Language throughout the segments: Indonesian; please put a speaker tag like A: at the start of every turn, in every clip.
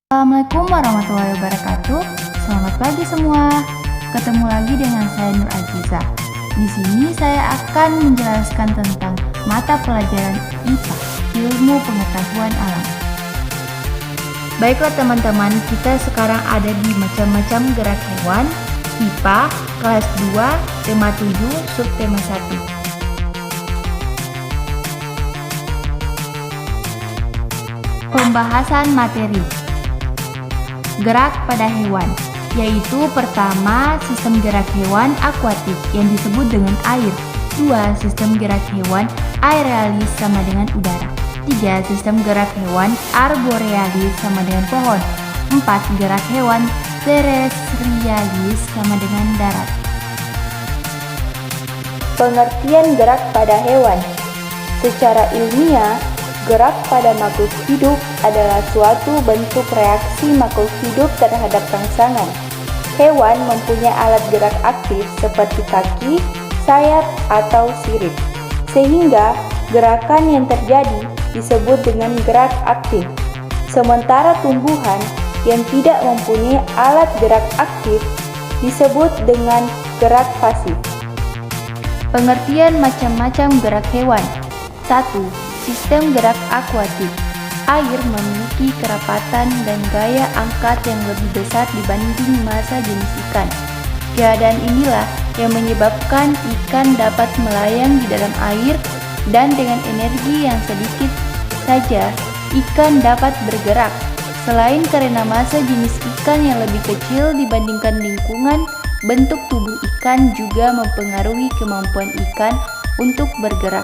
A: Assalamualaikum warahmatullahi wabarakatuh. Selamat pagi semua. Ketemu lagi dengan saya Nur Aziza. Di sini saya akan menjelaskan tentang mata pelajaran IPA, Ilmu Pengetahuan Alam. Baiklah teman-teman, kita sekarang ada di macam-macam gerak hewan, IPA, kelas 2, tema 7, subtema 1. Pembahasan materi. Gerak pada hewan, yaitu pertama, sistem gerak hewan akuatik yang disebut dengan air. 2. Sistem gerak hewan aeralis sama dengan udara. 3. Sistem gerak hewan arborealis sama dengan pohon. 4. Gerak hewan terestrialis sama dengan darat.
B: Pengertian gerak pada hewan. Secara ilmiah, gerak pada makhluk hidup adalah suatu bentuk reaksi makhluk hidup terhadap rangsangan. Hewan mempunyai alat gerak aktif seperti kaki, sayap, atau sirip, sehingga gerakan yang terjadi disebut dengan gerak aktif. Sementara tumbuhan yang tidak mempunyai alat gerak aktif disebut dengan gerak pasif.
A: Pengertian macam-macam gerak hewan. 1. Sistem gerak akuatik. Air memiliki kerapatan dan gaya angkat yang lebih besar dibanding massa jenis ikan. Keadaan inilah yang menyebabkan ikan dapat melayang di dalam air dan dengan energi yang sedikit saja ikan dapat bergerak. Selain karena massa jenis ikan yang lebih kecil dibandingkan lingkungan, bentuk tubuh ikan juga mempengaruhi kemampuan ikan untuk bergerak.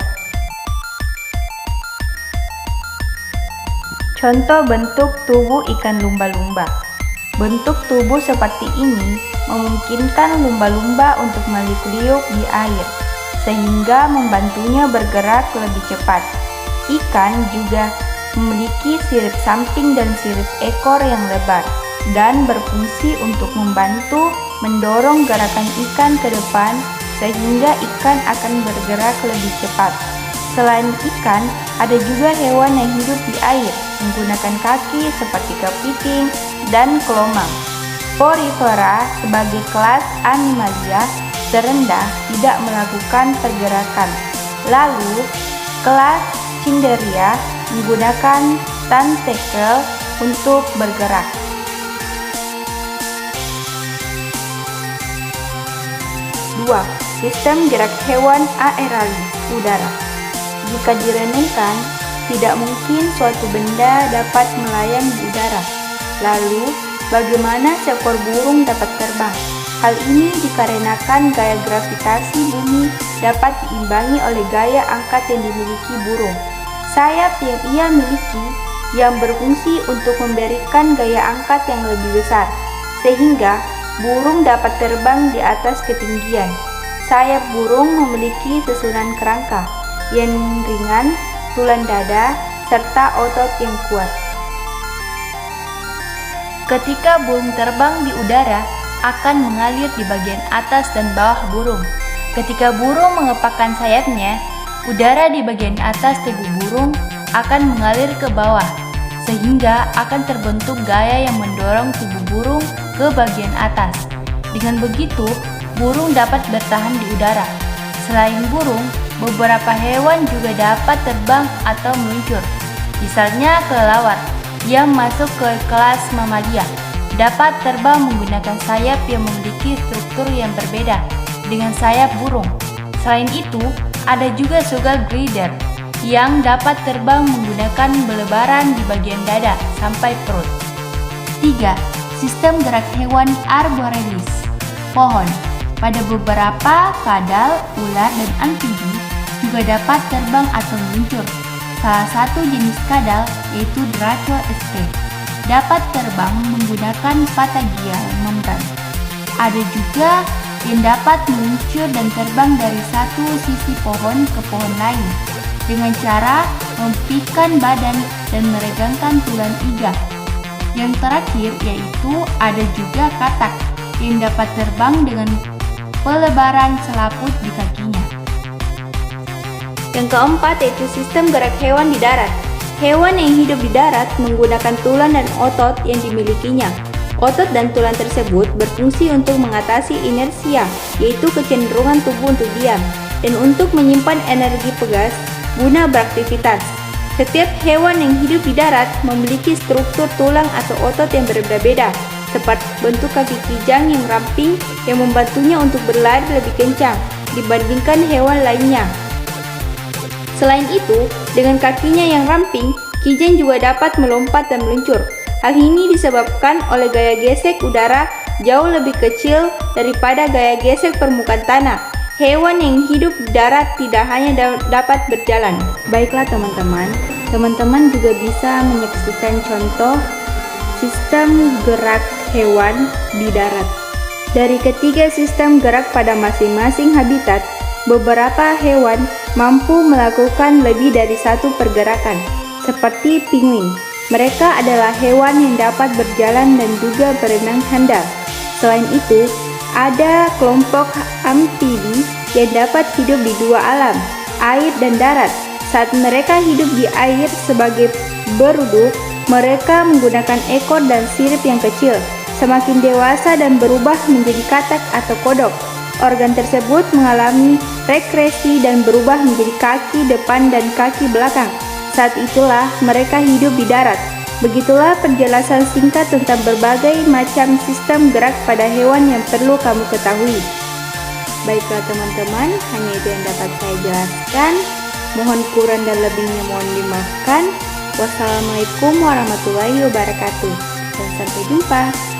B: Contoh bentuk tubuh ikan lumba-lumba. Bentuk tubuh seperti ini memungkinkan lumba-lumba untuk meliuk-liuk di air, sehingga membantunya bergerak lebih cepat. Ikan juga memiliki sirip samping dan sirip ekor yang lebar, dan berfungsi untuk membantu mendorong gerakan ikan ke depan, sehingga ikan akan bergerak lebih cepat. Selain ikan, ada juga hewan yang hidup di air, menggunakan kaki seperti kepiting dan kelomang. Porifera sebagai kelas animalia terendah tidak melakukan pergerakan. Lalu, kelas Cnidaria menggunakan tentakel untuk bergerak. 2. Sistem gerak hewan aeralis, udara. Jika diremehkan, tidak mungkin suatu benda dapat melayang di udara. Lalu, bagaimana seekor burung dapat terbang? Hal ini dikarenakan gaya gravitasi bumi dapat diimbangi oleh gaya angkat yang dimiliki burung. Sayap yang ia miliki yang berfungsi untuk memberikan gaya angkat yang lebih besar, sehingga burung dapat terbang di atas ketinggian. Sayap burung memiliki susunan kerangka yang ringan, tulang dada, serta otot yang kuat.
A: Ketika burung terbang di udara, akan mengalir di bagian atas dan bawah burung. Ketika burung mengepakkan sayapnya, udara di bagian atas tubuh burung akan mengalir ke bawah, sehingga akan terbentuk gaya yang mendorong tubuh burung ke bagian atas. Dengan begitu, burung dapat bertahan di udara. Selain burung, beberapa hewan juga dapat terbang atau meluncur. Misalnya kelelawar yang masuk ke kelas mamalia dapat terbang menggunakan sayap yang memiliki struktur yang berbeda dengan sayap burung. Selain itu, ada juga suga glider yang dapat terbang menggunakan belebaran di bagian dada sampai perut. 3. Sistem gerak hewan arborealis, pohon. Pada beberapa kadal, ular, dan amfibi juga dapat terbang atau meluncur. Salah satu jenis kadal, yaitu Draco-St, dapat terbang menggunakan patagial membran. Ada juga yang dapat meluncur dan terbang dari satu sisi pohon ke pohon lain dengan cara mempikan badan dan meregangkan tulang iga. Yang terakhir yaitu ada juga katak yang dapat terbang dengan pelebaran selaput di kakinya.
B: Yang keempat yaitu sistem gerak hewan di darat. Hewan yang hidup di darat menggunakan tulang dan otot yang dimilikinya. Otot dan tulang tersebut berfungsi untuk mengatasi inersia, yaitu kecenderungan tubuh untuk diam, dan untuk menyimpan energi pegas guna beraktivitas. Setiap hewan yang hidup di darat memiliki struktur tulang atau otot yang berbeda-beda, seperti bentuk kaki kijang yang ramping yang membantunya untuk berlari lebih kencang dibandingkan hewan lainnya. Selain itu, dengan kakinya yang ramping, kijang juga dapat melompat dan meluncur. Hal ini disebabkan oleh gaya gesek udara jauh lebih kecil daripada gaya gesek permukaan tanah. Hewan yang hidup di darat tidak hanya dapat berjalan. Baiklah teman-teman juga bisa menyaksikan contoh sistem gerak hewan di darat. Dari ketiga sistem gerak pada masing-masing habitat, beberapa hewan mampu melakukan lebih dari satu pergerakan, seperti penguin. Mereka adalah hewan yang dapat berjalan dan juga berenang handal. Selain itu, ada kelompok amfibi yang dapat hidup di dua alam, air dan darat. Saat mereka hidup di air sebagai beruduk, mereka menggunakan ekor dan sirip yang kecil. Semakin dewasa dan berubah menjadi katak atau kodok, organ tersebut mengalami regresi dan berubah menjadi kaki depan dan kaki belakang. Saat itulah mereka hidup di darat. Begitulah penjelasan singkat tentang berbagai macam sistem gerak pada hewan yang perlu kamu ketahui. Baiklah teman-teman, hanya itu yang dapat saya jelaskan. Mohon kurang dan lebihnya mohon dimaafkan. Wassalamualaikum warahmatullahi wabarakatuh. Dan sampai jumpa.